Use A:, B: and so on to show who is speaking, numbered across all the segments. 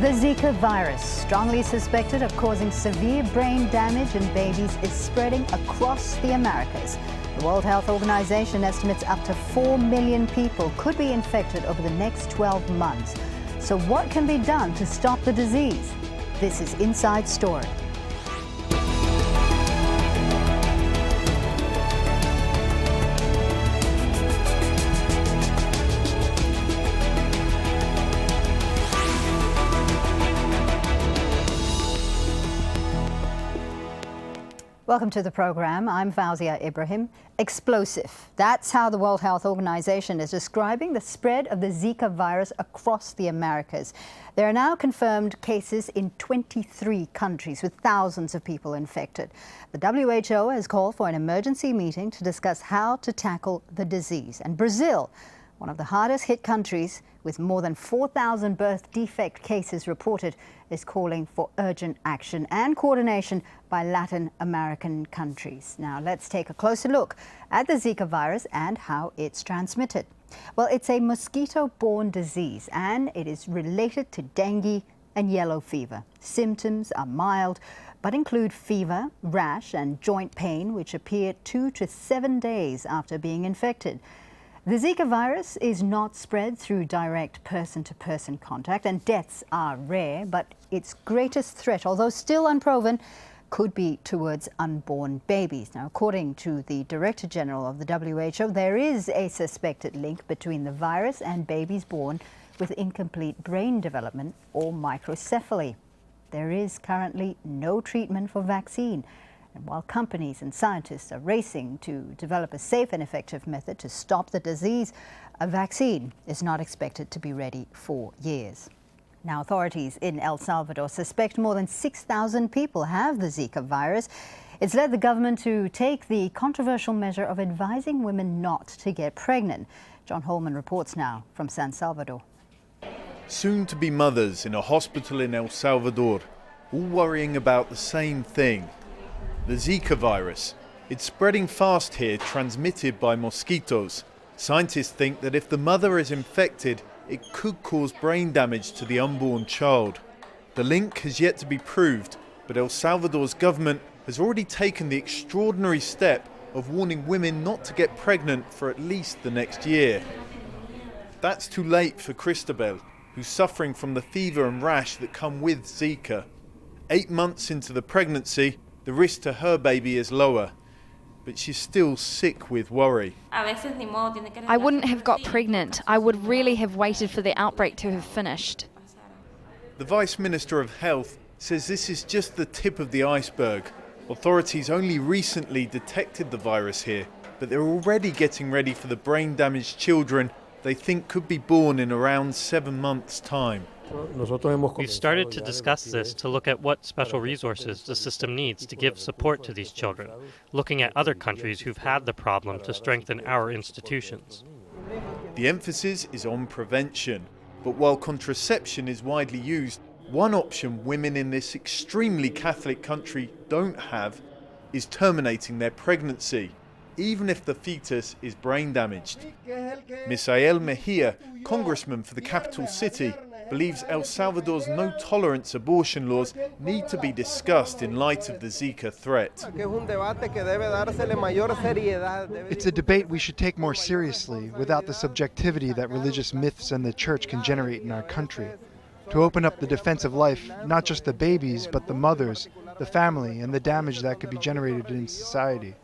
A: The Zika virus, strongly suspected of causing severe brain damage in babies, is spreading across the Americas. The World Health Organization estimates up to 4 million people could be infected over the next 12 months. So what can be done to stop the disease? This is Inside Story. Welcome to the program. I'm Fauziah Ibrahim. Explosive. That's how the World Health Organization is describing the spread of the Zika virus across the Americas. There are now confirmed cases in 23 countries with thousands of people infected. The WHO has called for an emergency meeting to discuss how to tackle the disease. And Brazil, one of the hardest hit countries with more than 4,000 birth defect cases reported, is calling for urgent action and coordination by Latin American countries. Now let's take a closer look at the Zika virus and how it's transmitted. Well, it's a mosquito-borne disease and it is related to dengue and yellow fever. Symptoms are mild but include fever, rash and joint pain, which appear 2 to 7 days after being infected. The Zika virus is not spread through direct person-to-person contact, and deaths are rare, but its greatest threat, although still unproven, could be towards unborn babies. Now, according to the Director General of the WHO, there is a suspected link between the virus and babies born with incomplete brain development or microcephaly. There is currently no treatment for vaccine. And while companies and scientists are racing to develop a safe and effective method to stop the disease, a vaccine is not expected to be ready for years. Now, authorities in El Salvador suspect more than 6,000 people have the Zika virus. It's led the government to take the controversial measure of advising women not to get pregnant. John Holman reports now from San Salvador.
B: Soon-to-be mothers in a hospital in El Salvador, all worrying about the same thing. The Zika virus. It's spreading fast here, transmitted by mosquitoes. Scientists think that if the mother is infected, it could cause brain damage to the unborn child. The link has yet to be proved, but El Salvador's government has already taken the extraordinary step of warning women not to get pregnant for at least the next year. That's too late for Cristobal, who's suffering from the fever and rash that come with Zika. 8 months into the pregnancy, the risk to her baby is lower, but she's still sick with worry.
C: I wouldn't have got pregnant. I would really have waited for the outbreak to have finished.
B: The Vice Minister of Health says this is just the tip of the iceberg. Authorities only recently detected the virus here, but they're already getting ready for the brain-damaged children they think could be born in around 7 months' time.
D: We've started to discuss this to look at what special resources the system needs to give support to these children, looking at other countries who've had the problem to strengthen our institutions.
B: The emphasis is on prevention, but while contraception is widely used, one option women in this extremely Catholic country don't have is terminating their pregnancy, even if the fetus is brain damaged. Misael Mejia, congressman for the capital city, believes El Salvador's no-tolerance abortion laws need to be discussed in light of the Zika threat.
E: It's a debate we should take more seriously without the subjectivity that religious myths and the church can generate in our country. To open up the defense of life, not just the babies, but the mothers, the family, and the damage that could be generated in society.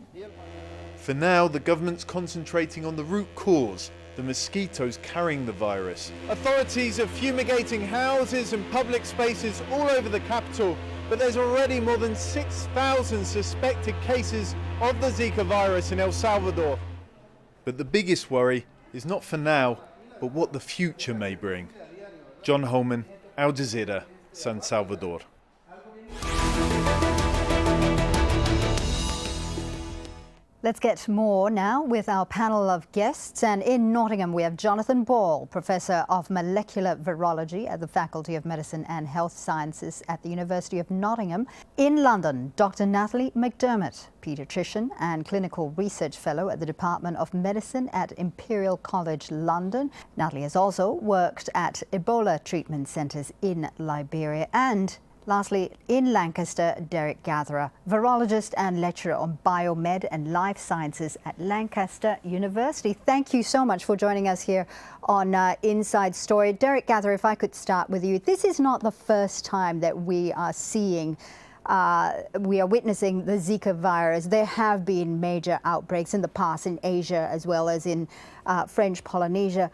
B: For now, the government's concentrating on the root cause, the mosquitoes carrying the virus. Authorities are fumigating houses and public spaces all over the capital, but there's already more than 6,000 suspected cases of the Zika virus in El Salvador. But the biggest worry is not for now, but what the future may bring. John Holman, Al Jazeera, San Salvador.
A: Let's get more now with our panel of guests. And in Nottingham, we have Jonathan Ball, Professor of Molecular Virology at the Faculty of Medicine and Health Sciences at the University of Nottingham. In London, Dr. Nathalie MacDermott, Pediatrician and Clinical Research Fellow at the Department of Medicine at Imperial College London. Nathalie has also worked at Ebola treatment centres in Liberia. And lastly, in Lancaster, Derek Gatherer, virologist and lecturer on biomed and life sciences at Lancaster University. Thank you so much for joining us here on Inside Story. Derek Gatherer, if I could start with you. This is not the first time that we are witnessing the Zika virus. There have been major outbreaks in the past in Asia as well as in French Polynesia.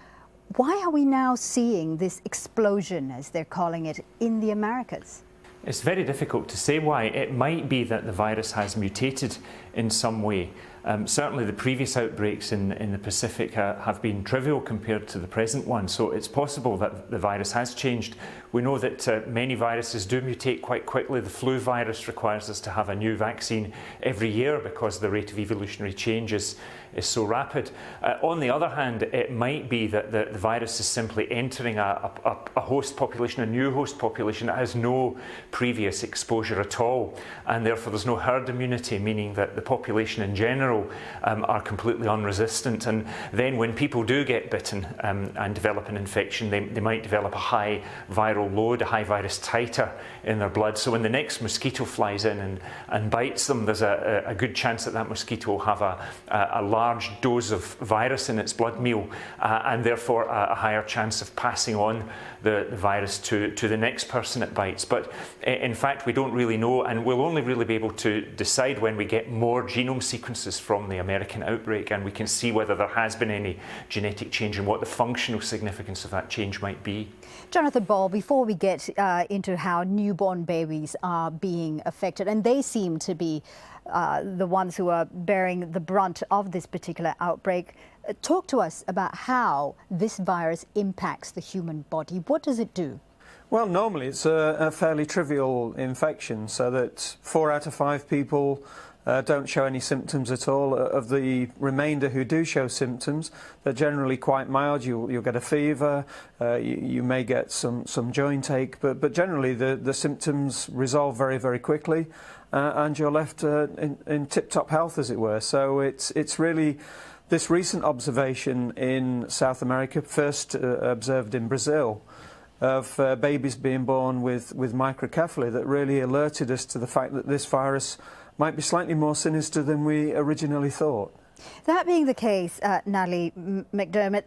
A: Why are we now seeing this explosion, as they're calling it, in the Americas?
F: It's very difficult to say why. It might be that the virus has mutated in some way. Certainly the previous outbreaks in the Pacific have been trivial compared to the present one, so it's possible that the virus has changed. We know that many viruses do mutate quite quickly. The flu virus requires us to have a new vaccine every year because the rate of evolutionary change is so rapid. On the other hand, it might be that the virus is simply entering a host population, a new host population that has no previous exposure at all, and therefore there's no herd immunity, meaning that the population in general are completely unresistant, and then when people do get bitten and develop an infection, they might develop a high viral load, a high virus titer in their blood. So when the next mosquito flies in and bites them, there's a good chance that mosquito will have a large dose of virus in its blood meal, and therefore a higher chance of passing on the virus to the next person it bites. But in fact, we don't really know, and we'll only really be able to decide when we get more genome sequences from the American outbreak, and we can see whether there has been any genetic change and what the functional significance of that change might be.
A: Jonathan Ball, before we get into how newborn babies are being affected, and they seem to be the ones who are bearing the brunt of this particular outbreak, talk to us about how this virus impacts the human body. What does it do?
G: Well, normally it's a fairly trivial infection, so that 4 out of 5 people don't show any symptoms at all. Of the remainder who do show symptoms, they're generally quite mild. You'll get a fever, you may get some joint ache, but generally the symptoms resolve very, very quickly, and you're left in tip-top health, as it were. So it's really this recent observation in South America, first observed in Brazil, of babies being born with microcephaly, that really alerted us to the fact that this virus might be slightly more sinister than we originally thought.
A: That being the case, Nathalie MacDermott,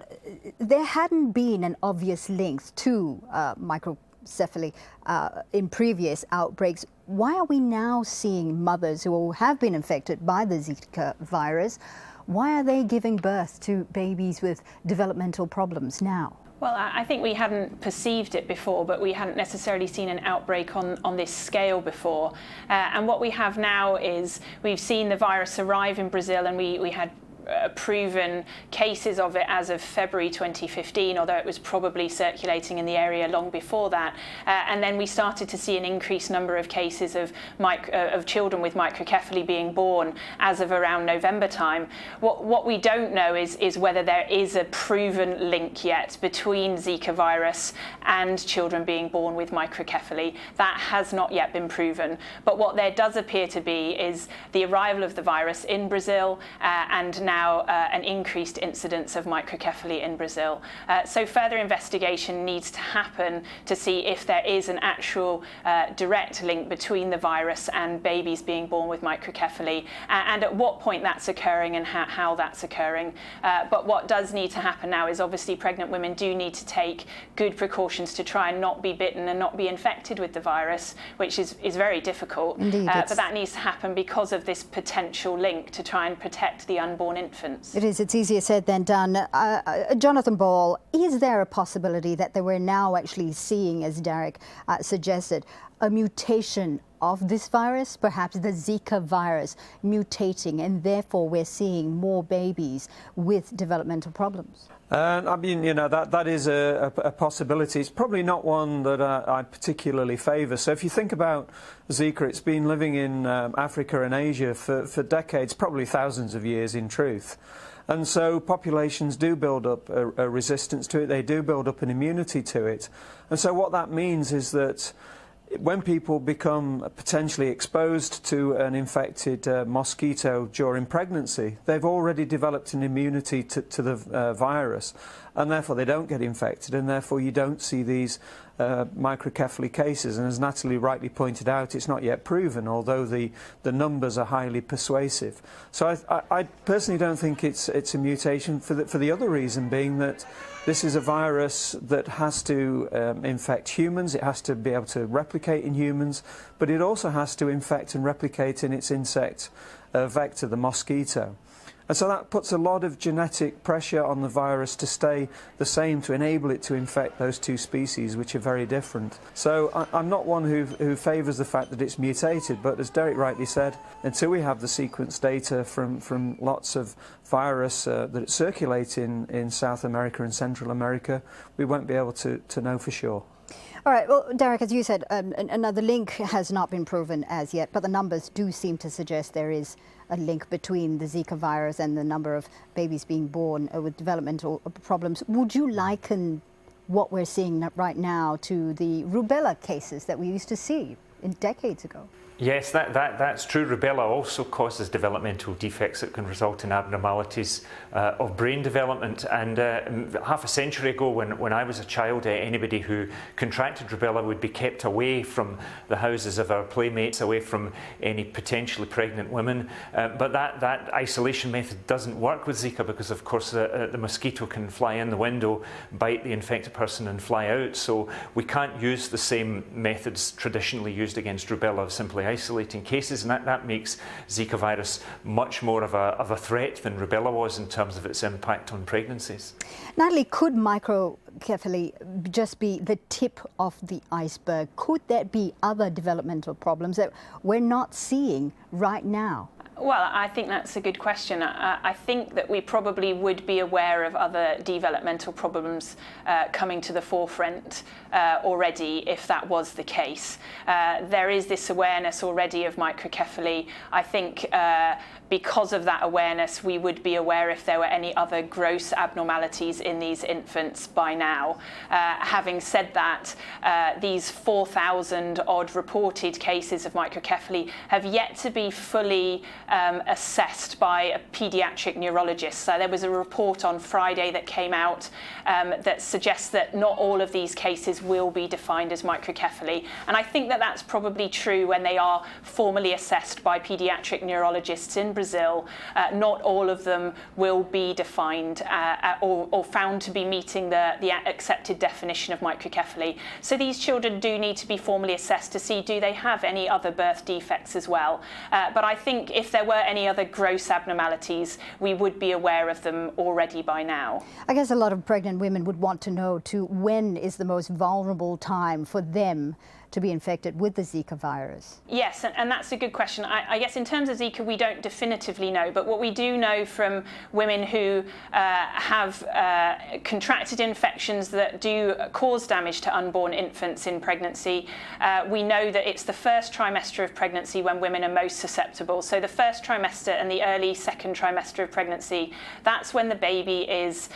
A: there hadn't been an obvious link to microcephaly in previous outbreaks. Why are we now seeing mothers who have been infected by the Zika virus? Why are they giving birth to babies with developmental problems now?
H: Well, I think we hadn't perceived it before, but we hadn't necessarily seen an outbreak on this scale before. And what we have now is we've seen the virus arrive in Brazil, and we had proven cases of it as of February 2015, although it was probably circulating in the area long before that. And then we started to see an increased number of cases of children with microcephaly being born as of around November time. What we don't know is whether there is a proven link yet between Zika virus and children being born with microcephaly. That has not yet been proven. But what there does appear to be is the arrival of the virus in Brazil, and now an increased incidence of microcephaly in Brazil. So further investigation needs to happen to see if there is an actual direct link between the virus and babies being born with microcephaly, and at what point that's occurring and how that's occurring. But what does need to happen now is obviously pregnant women do need to take good precautions to try and not be bitten and not be infected with the virus, which is very difficult.
A: Indeed,
H: but that needs to happen because of this potential link to try and protect the unborn infants.
A: It is. It's easier said than done. Jonathan Ball, is there a possibility that we're now actually seeing, as Derek suggested, a mutation of this virus, perhaps the Zika virus mutating, and therefore we're seeing more babies with developmental problems?
G: I mean, you know, that is a possibility. It's probably not one that I particularly favour. So if you think about Zika, it's been living in Africa and Asia for decades, probably thousands of years in truth. And so populations do build up a resistance to it, they do build up an immunity to it. And so what that means is that when people become potentially exposed to an infected mosquito during pregnancy, they've already developed an immunity to the virus, and therefore they don't get infected, and therefore you don't see these microcephaly cases. And as Nathalie rightly pointed out, it's not yet proven, although the numbers are highly persuasive. So I personally don't think it's a mutation, for the other reason being that this is a virus that has to infect humans, it has to be able to replicate in humans, but it also has to infect and replicate in its insect vector, the mosquito. And so that puts a lot of genetic pressure on the virus to stay the same, to enable it to infect those two species, which are very different. So I'm not one who favours the fact that it's mutated, but as Derek rightly said, until we have the sequence data from lots of virus that circulate in South America and Central America, we won't be able to know for sure.
A: All right, well, Derek, as you said, another link has not been proven as yet, but the numbers do seem to suggest there is a link between the Zika virus and the number of babies being born with developmental problems. Would you liken what we're seeing right now to the rubella cases that we used to see decades ago?
F: Yes, that's true. Rubella also causes developmental defects that can result in abnormalities of brain development. And half a century ago, when I was a child, anybody who contracted rubella would be kept away from the houses of our playmates, away from any potentially pregnant women. But that isolation method doesn't work with Zika because, of course, the mosquito can fly in the window, bite the infected person and fly out. So we can't use the same methods traditionally used against rubella of simply isolating cases, and that makes Zika virus much more of a threat than rubella was in terms of its impact on pregnancies.
A: Nathalie, could microcephaly just be the tip of the iceberg? Could there be other developmental problems that we're not seeing right now?
H: Well, I think that's a good question. I think that we probably would be aware of other developmental problems coming to the forefront already if that was the case. There is this awareness already of microcephaly. I think because of that awareness, we would be aware if there were any other gross abnormalities in these infants by now. Having said that, these 4,000 odd reported cases of microcephaly have yet to be fully assessed by a pediatric neurologist. So there was a report on Friday that came out that suggests that not all of these cases will be defined as microcephaly. And I think that that's probably true when they are formally assessed by pediatric neurologists in Brazil. Not all of them will be defined or found to be meeting the accepted definition of microcephaly. So these children do need to be formally assessed to see, do they have any other birth defects as well. But I think if there were any other gross abnormalities, we would be aware of them already by now.
A: I guess a lot of pregnant women would want to know too, when is the most vulnerable time for them to be infected with the Zika virus?
H: Yes, and that's a good question. I guess in terms of Zika, we don't definitively know, but what we do know from women who have contracted infections that do cause damage to unborn infants in pregnancy, we know that it's the first trimester of pregnancy when women are most susceptible. So the first trimester and the early second trimester of pregnancy, that's when the baby is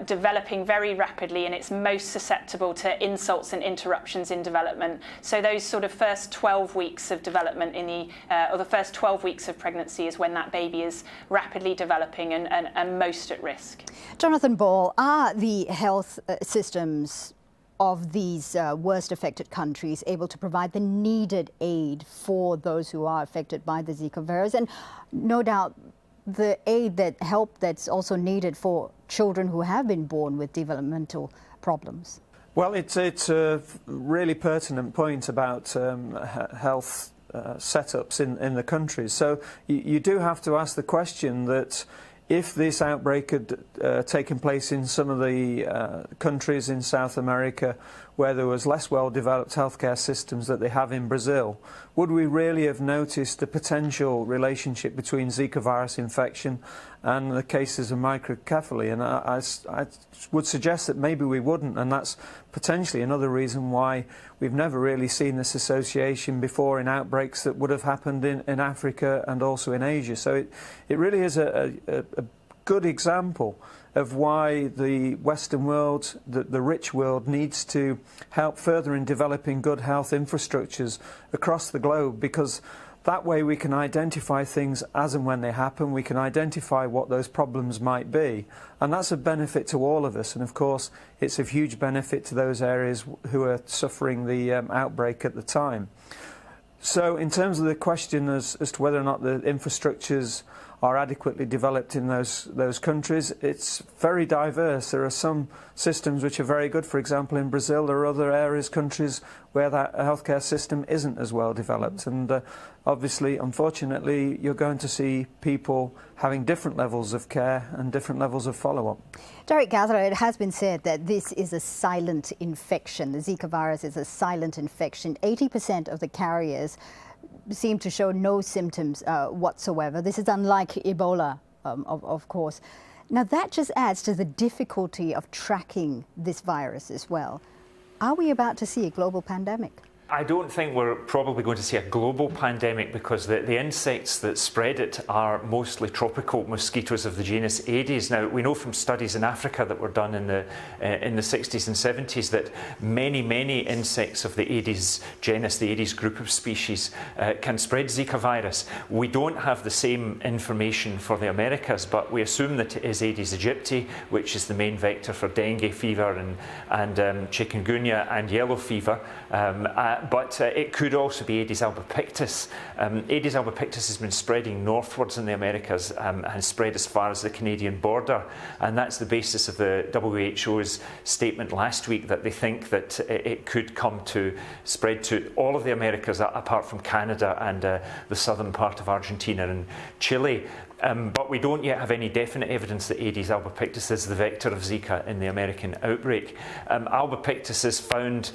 H: developing very rapidly and it's most susceptible to insults and interruptions in development. So those sort of first 12 weeks of development or the first 12 weeks of pregnancy is when that baby is rapidly developing and most at risk.
A: Jonathan Ball, are the health systems of these worst affected countries able to provide the needed aid for those who are affected by the Zika virus? And no doubt the aid, that help that's also needed for children who have been born with developmental problems.
G: Well, it's a really pertinent point about health setups in the countries. So you do have to ask the question that if this outbreak had taken place in some of the countries in South America where there was less well-developed healthcare systems that they have in Brazil, would we really have noticed a potential relationship between Zika virus infection and the cases of microcephaly? And I would suggest that maybe we wouldn't, and that's potentially another reason why we've never really seen this association before in outbreaks that would have happened in Africa and also in Asia. So it really is a good example of why the Western world, the rich world, needs to help further in developing good health infrastructures across the globe, because that way we can identify things as and when they happen, we can identify what those problems might be, and that's a benefit to all of us. And of course it's a huge benefit to those areas who are suffering the outbreak at the time. So in terms of the question as to whether or not the infrastructures are adequately developed in those countries, it's very diverse. There are some systems which are very good. For example, in Brazil, there are other areas, countries, where that healthcare system isn't as well developed. And obviously, unfortunately, you're going to see people having different levels of care and different levels of follow-up.
A: Derek Gatherer, it has been said that this is a silent infection. The Zika virus is a silent infection. 80% of the carriers seem to show no symptoms whatsoever. This is unlike Ebola, of course. Now that just adds to the difficulty of tracking this virus as well. Are we about to see a global pandemic?
F: I don't think we're probably going to see a global pandemic, because the insects that spread it are mostly tropical mosquitoes of the genus Aedes. Now, we know from studies in Africa that were done in the 60s and 70s that many insects of the Aedes genus, the Aedes group of species, can spread Zika virus. We don't have the same information for the Americas, but we assume that it is Aedes aegypti, which is the main vector for dengue fever and chikungunya and yellow fever. But it could also be Aedes albopictus. Aedes albopictus has been spreading northwards in the Americas and has spread as far as the Canadian border. And that's the basis of the WHO's statement last week, that they think that it could come to spread to all of the Americas apart from Canada and the southern part of Argentina and Chile. But we don't yet have any definite evidence that Aedes albopictus is the vector of Zika in the American outbreak. Albopictus is found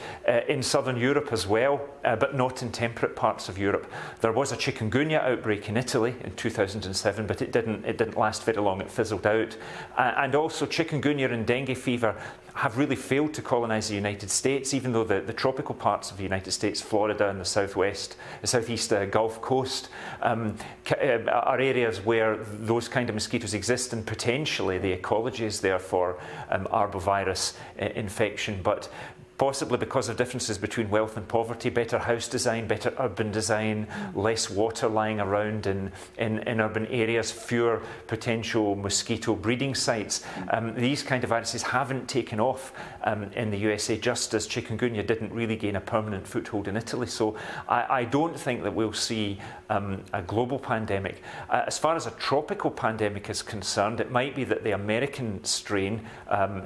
F: in southern Europe as well, but not in temperate parts of Europe. There was a chikungunya outbreak in Italy in 2007, but it didn't last very long. It fizzled out. And also chikungunya and dengue fever have really failed to colonize the United States, even though the tropical parts of the United States, Florida and the southeast Gulf Coast, are areas where those kind of mosquitoes exist, and potentially the ecology is there for arbovirus infection. But possibly because of differences between wealth and poverty, better house design, better urban design, less water lying around in urban areas, fewer potential mosquito breeding sites. These kind of viruses haven't taken off in the USA, just as chikungunya didn't really gain a permanent foothold in Italy. So I don't think that we'll see a global pandemic. As far as a tropical pandemic is concerned, it might be that the American strain,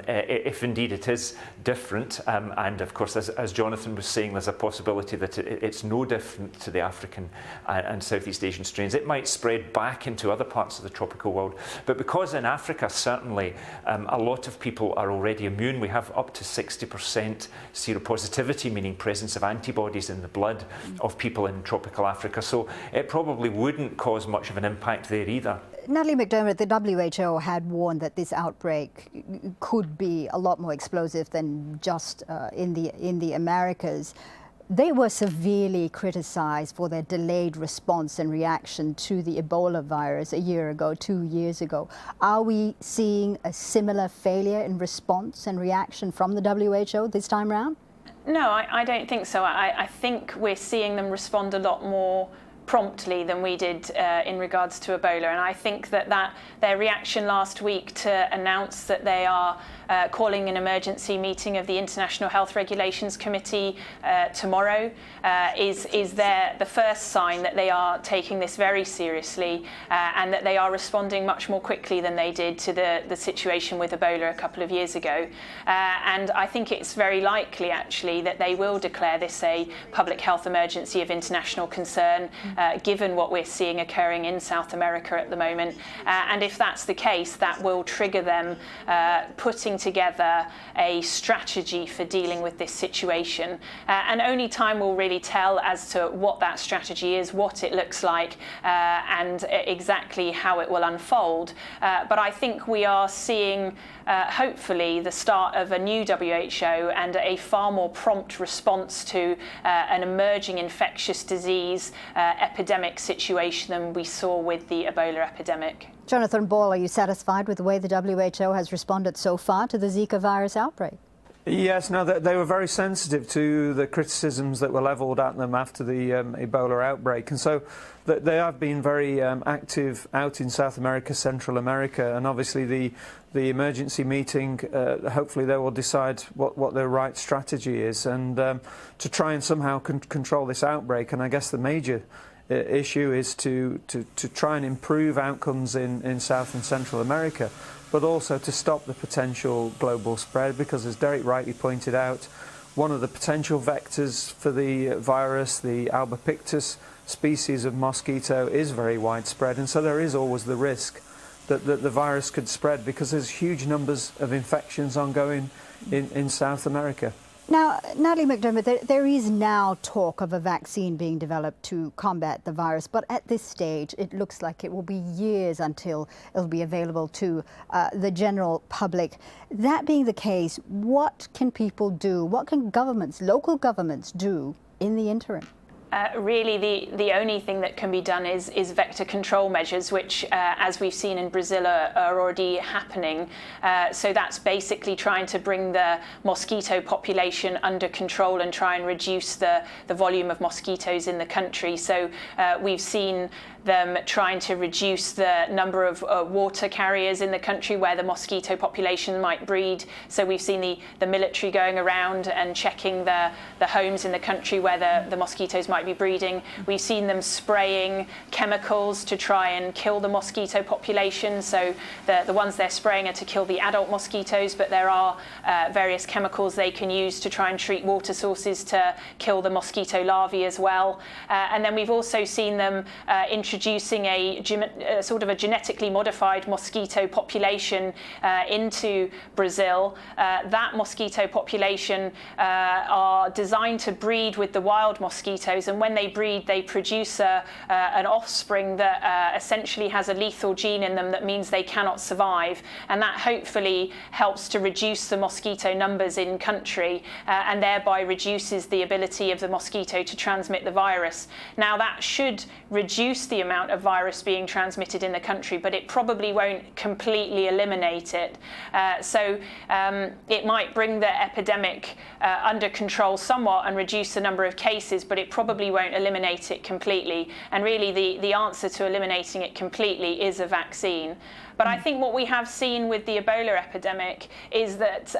F: if indeed it is different, and of course, as Jonathan was saying, there's a possibility that it's no different to the African and Southeast Asian strains. It might spread back into other parts of the tropical world. But because in Africa, certainly, a lot of people are already immune, we have up to 60% seropositivity, meaning presence of antibodies in the blood of people in tropical Africa. So it probably wouldn't cause much of an impact there either.
A: Nathalie MacDermott, the WHO had warned that this outbreak could be a lot more explosive than just in the Americas. They were severely criticized for their delayed response and reaction to the Ebola virus a year ago, 2 years ago. Are we seeing a similar failure in response and reaction from the WHO this time around?
H: No, I don't think so. I think we're seeing them respond a lot more promptly than we did in regards to Ebola, and I think that their reaction last week to announce that they are calling an emergency meeting of the International Health Regulations Committee tomorrow is the first sign that they are taking this very seriously and that they are responding much more quickly than they did to the situation with Ebola a couple of years ago. And I think it's very likely actually that they will declare this a public health emergency of international concern, given what we're seeing occurring in South America at the moment. And if that's the case, that will trigger them putting together a strategy for dealing with this situation. And only time will really tell as to what that strategy is, what it looks like, and exactly how it will unfold. But I think we are seeing, hopefully, the start of a new WHO and a far more prompt response to an emerging infectious disease epidemic situation than we saw with the Ebola epidemic.
A: Jonathan Ball, are you satisfied with the way the WHO has responded so far to the Zika virus outbreak?
G: Yes, no, they were very sensitive to the criticisms that were levelled at them after the Ebola outbreak, and so they have been very active out in South America, Central America, and obviously the emergency meeting, hopefully they will decide what their right strategy is, and to try and somehow control this outbreak. And I guess the major issue is to try and improve outcomes in South and Central America, but also to stop the potential global spread, because as Derek rightly pointed out, one of the potential vectors for the virus, the albopictus species of mosquito, is very widespread, and so there is always the risk that the virus could spread, because there's huge numbers of infections ongoing in South America.
A: Now, Nathalie MacDermott, there is now talk of a vaccine being developed to combat the virus, but at this stage it looks like it will be years until it'll be available to the general public. That being the case, what can people do? What can governments, local governments, do in the interim?
H: Really, the only thing that can be done is vector control measures, which, as we've seen in Brazil, are already happening. So that's basically trying to bring the mosquito population under control and try and reduce the volume of mosquitoes in the country. So we've seen them trying to reduce the number of water carriers in the country where the mosquito population might breed. So we've seen the military going around and checking the homes in the country where the mosquitoes might be breeding. We've seen them spraying chemicals to try and kill the mosquito population. So the ones they're spraying are to kill the adult mosquitoes, but there are various chemicals they can use to try and treat water sources to kill the mosquito larvae as well. And then we've also seen them introducing a sort of a genetically modified mosquito population into Brazil. That mosquito population are designed to breed with the wild mosquitoes, and when they breed, they produce an offspring that essentially has a lethal gene in them that means they cannot survive, and that hopefully helps to reduce the mosquito numbers in country and thereby reduces the ability of the mosquito to transmit the virus. Now, that should reduce the amount of virus being transmitted in the country, but it probably won't completely eliminate it. So it might bring the epidemic under control somewhat and reduce the number of cases, but it probably won't eliminate it completely. And really the answer to eliminating it completely is a vaccine. But I think what we have seen with the Ebola epidemic is that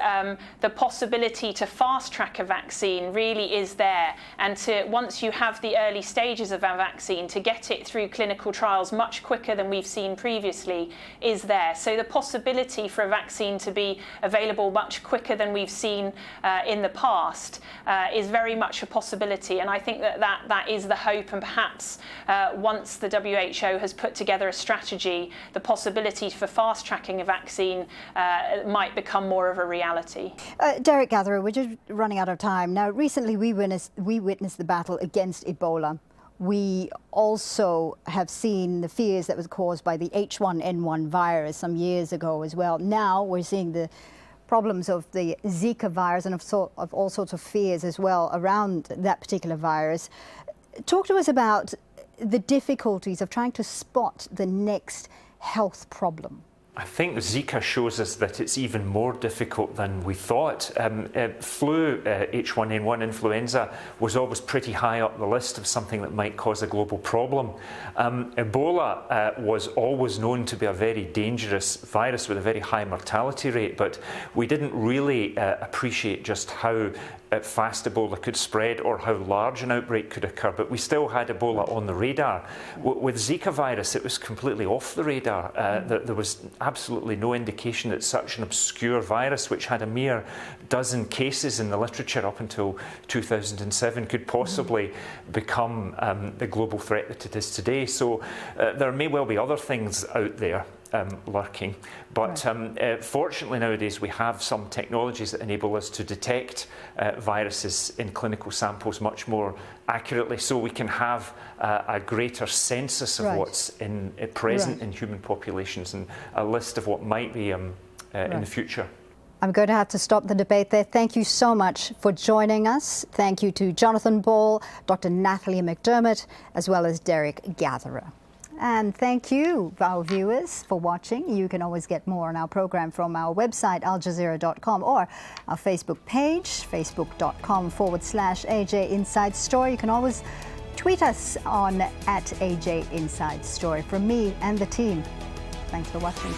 H: the possibility to fast-track a vaccine really is there. And once you have the early stages of a vaccine, to get it through clinical trials much quicker than we've seen previously is there. So the possibility for a vaccine to be available much quicker than we've seen in the past is very much a possibility. And I think that is the hope. And perhaps once the WHO has put together a strategy, the possibility for fast-tracking a vaccine might become more of a reality.
A: Derek Gatherer, we're just running out of time. Now, recently we witnessed the battle against Ebola. We also have seen the fears that was caused by the H1N1 virus some years ago as well. Now we're seeing the problems of the Zika virus and of all sorts of fears as well around that particular virus. Talk to us about the difficulties of trying to spot the next health problem.
F: I think Zika shows us that it's even more difficult than we thought. Flu, H1N1 influenza, was always pretty high up the list of something that might cause a global problem. Ebola was always known to be a very dangerous virus with a very high mortality rate, but we didn't really appreciate just how fast Ebola could spread or how large an outbreak could occur, but we still had Ebola on the radar. With Zika virus, it was completely off the radar. There was absolutely no indication that such an obscure virus, which had a mere dozen cases in the literature up until 2007, could possibly become the global threat that it is today. So there may well be other things out there. lurking. But fortunately nowadays we have some technologies that enable us to detect viruses in clinical samples much more accurately, so we can have a greater census of what's present in human populations and a list of what might be in the future.
A: I'm going to have to stop the debate there. Thank you so much for joining us. Thank you to Jonathan Ball, Dr. Nathalie MacDermott, as well as Derek Gatherer. And thank you, our viewers, for watching. You can always get more on our program from our website, aljazeera.com, or our Facebook page, facebook.com/AJ Inside Story. You can always tweet us on @AJ Inside Story. From me and the team, thanks for watching.